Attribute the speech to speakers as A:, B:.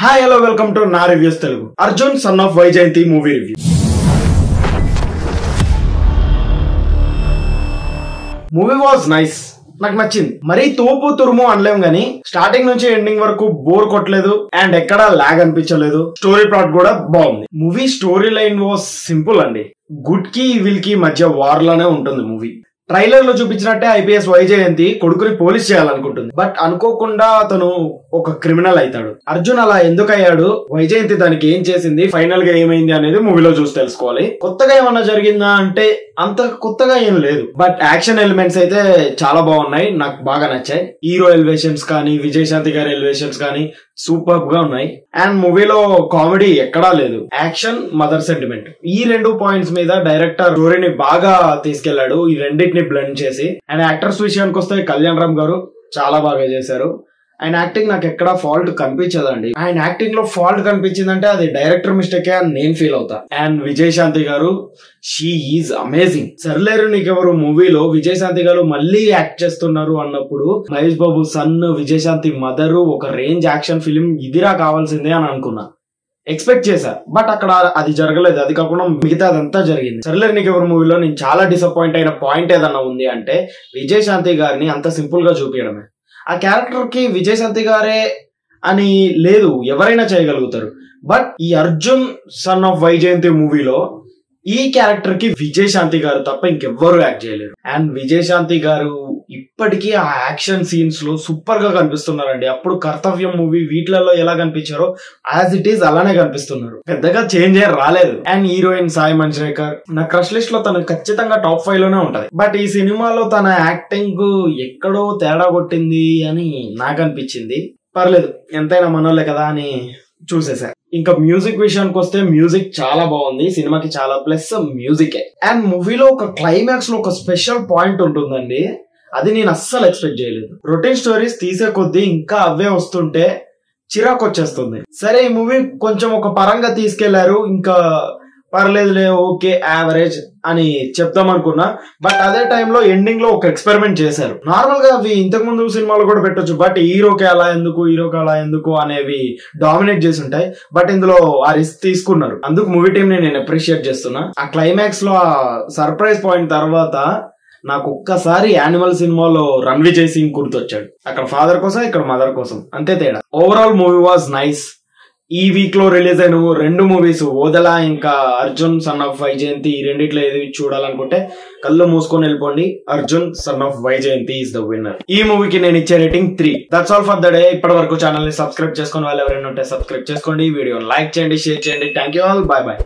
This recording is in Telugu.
A: Hi, hello, welcome to Na Reviews Telugu. Arjun, son of Vaijayanti movie review. Movie was nice. నాకు నచ్చింది. మరీ తోపు తురుము అనలేం గానీ స్టార్టింగ్ నుంచి ఎండింగ్ వరకు బోర్ కొట్టలేదు అండ్ ఎక్కడా లాగ్ అనిపించలేదు. స్టోరీ ప్లాట్ కూడా బాగుంది. Movie story line was simple అండి. గుడ్ కి ఈవిల్ కి మధ్య వార్ లానే ఉంటుంది మూవీ. ట్రైలర్ లో చూపించినట్టే ఐపీఎస్ వైజయంతి కొడుకుని పోలీస్ చేయాలనుకుంటుంది. బట్ అనుకోకుండా అతను ఒక క్రిమినల్ అవుతాడు. అర్జున్ అలా ఎందుకు అయ్యాడు, వైజయంతి దానికి ఏం చేసింది, ఫైనల్ గా ఏమైంది అనేది మూవీలో చూసి తెలుసుకోవాలి. కొత్తగా ఏమన్నా జరిగిందా అంటే అంత కొత్తగా ఏం లేదు. బట్ యాక్షన్ ఎలిమెంట్స్ అయితే చాలా బాగున్నాయి, నాకు బాగా నచ్చాయి. హీరో ఎలివేషన్స్ కానీ విజయశాంతి గారి ఎలివేషన్స్ కానీ సూపర్ గా ఉన్నాయి. అండ్ మూవీలో కామెడీ ఎక్కడా లేదు. యాక్షన్, మదర్ సెంటిమెంట్, ఈ రెండు పాయింట్స్ మీద డైరెక్టర్ స్టోరీని బాగా తీసుకెళ్లాడు, ఈ రెండింటిని బ్లెండ్ చేసి. అండ్ యాక్టర్స్ విషయానికి వస్తే కళ్యాణ్ రామ్ గారు చాలా బాగా చేశారు. ఆయన యాక్టింగ్ నాకు ఎక్కడా ఫాల్ట్ కనిపించదండి. ఆయన యాక్టింగ్ లో ఫాల్ట్ కనిపించిందంటే అది డైరెక్టర్ మిస్టేక్ అని నేను ఫీల్ అవుతా. అండ్ విజయశాంతి గారు, షీ ఈజ్ అమేజింగ్. సర్లేరు నీకెవరు మూవీలో విజయశాంతి గారు మళ్ళీ యాక్ట్ చేస్తున్నారు అన్నప్పుడు మహేష్ బాబు సన్, విజయశాంతి మదరు, ఒక రేంజ్ యాక్షన్ ఫిలిం ఇదిరా కావాల్సిందే అని అనుకున్నా, ఎక్స్పెక్ట్ చేశా. బట్ అక్కడ అది జరగలేదు. అది కాకుండా మిగతా అదంతా జరిగింది. సర్లేరు నీకెవరు మూవీలో నేను చాలా డిసప్పాయింట్ అయిన పాయింట్ ఏదన్నా ఉంది అంటే విజయశాంతి గారిని అంత సింపుల్ గా చూపించడమే. ఆ క్యారెక్టర్ కి విజయశాంతి గారే అని లేదు, ఎవరైనా చేయగలుగుతారు. బట్ ఈ అర్జున్ సన్ ఆఫ్ వైజయంతి మూవీలో ఈ క్యారెక్టర్ కి విజయశాంతి గారు తప్ప ఇంకెవ్వరు యాక్ట్ చేయలేరు. అండ్ విజయశాంతి గారు ఇప్పటికీ ఆ యాక్షన్ సీన్స్ లో సూపర్ గా కనిపిస్తున్నారండి. అప్పుడు కర్తవ్యం మూవీ వీటిలలో ఎలా కనిపించారో యాజ్ ఇట్ ఈస్ అలానే కనిపిస్తున్నారు. పెద్దగా చేంజ్ అయ్యి రాలేదు. అండ్ హీరోయిన్ సాయి మంజ్రేకర్ నా క్రష్ లిస్ట్ లో తను ఖచ్చితంగా టాప్ 5 లోనే ఉంటది. బట్ ఈ సినిమాలో తన యాక్టింగ్ ఎక్కడో తేడా కొట్టింది అని నాకు అనిపించింది. పర్లేదు, ఎంతైనా మనోళ్ళే కదా అని చూసేసా. ఇంకా మ్యూజిక్ విషయానికి వస్తే మ్యూజిక్ చాలా బాగుంది. సినిమాకి చాలా ప్లస్ మ్యూజికే. అండ్ మూవీలో ఒక క్లైమాక్స్ లో ఒక స్పెషల్ పాయింట్ ఉంటుందండి, అది నేను అస్సలు ఎక్స్పెక్ట్ చేయలేదు. రొటీన్ స్టోరీస్ తీసే కొద్దీ ఇంకా అవే వస్తుంటే చిరాకు వచ్చేస్తుంది. సరే, ఈ మూవీ కొంచెం ఒక పరంగా తీసుకెళ్లారు, ఇంకా పర్లేదులే, ఓకే యావరేజ్ అని చెప్తాం అనుకున్నా. బట్ అదే టైంలో ఎండింగ్ లో ఒక ఎక్స్పెరిమెంట్ చేశారు. నార్మల్ గా అవి ఇంతకు ముందు సినిమాలు కూడా పెట్టొచ్చు, బట్ హీరోకి అలా ఎందుకు అనేవి డామినేట్ చేసి ఉంటాయి. బట్ ఇందులో ఆ రిస్క్ తీసుకున్నారు. అందుకు మూవీ టీం ని నేను అప్రిషియేట్ చేస్తున్నా. ఆ క్లైమాక్స్ లో ఆ సర్ప్రైజ్ పాయింట్ తర్వాత నాకు ఒక్కసారి యానిమల్ సినిమాలో రణ్విజయ్ సింగ్ గుర్తొచ్చాడు. అక్కడ ఫాదర్ కోసం, ఇక్కడ మదర్ కోసం, అంతే తేడా. Overall movie was nice. ఈ వీక్ లో రిలీజ్ అయిన 2 మూవీస్, ఓదల ఇంకా అర్జున్ సన్ ఆఫ్ వైజయంతి, ఈ రెండిట్లో ఏది చూడాలనుకుంటే కళ్ళు మూసుకొని వెళ్ళిపోండి. Arjun son of Vyjayanthi is the winner. ఈ మూవీకి నేను ఇచ్చే rating 3. That's all for the day. ఇప్పటి వరకు ఛానల్ ని సబ్స్క్రైబ్ చేసుకుని వాళ్ళు ఎవరైనా ఉంటే సబ్స్క్రైబ్ చేసుకోండి. వీడియో లైక్ చేయండి, షేర్ చేయండి. Thank you all, by by.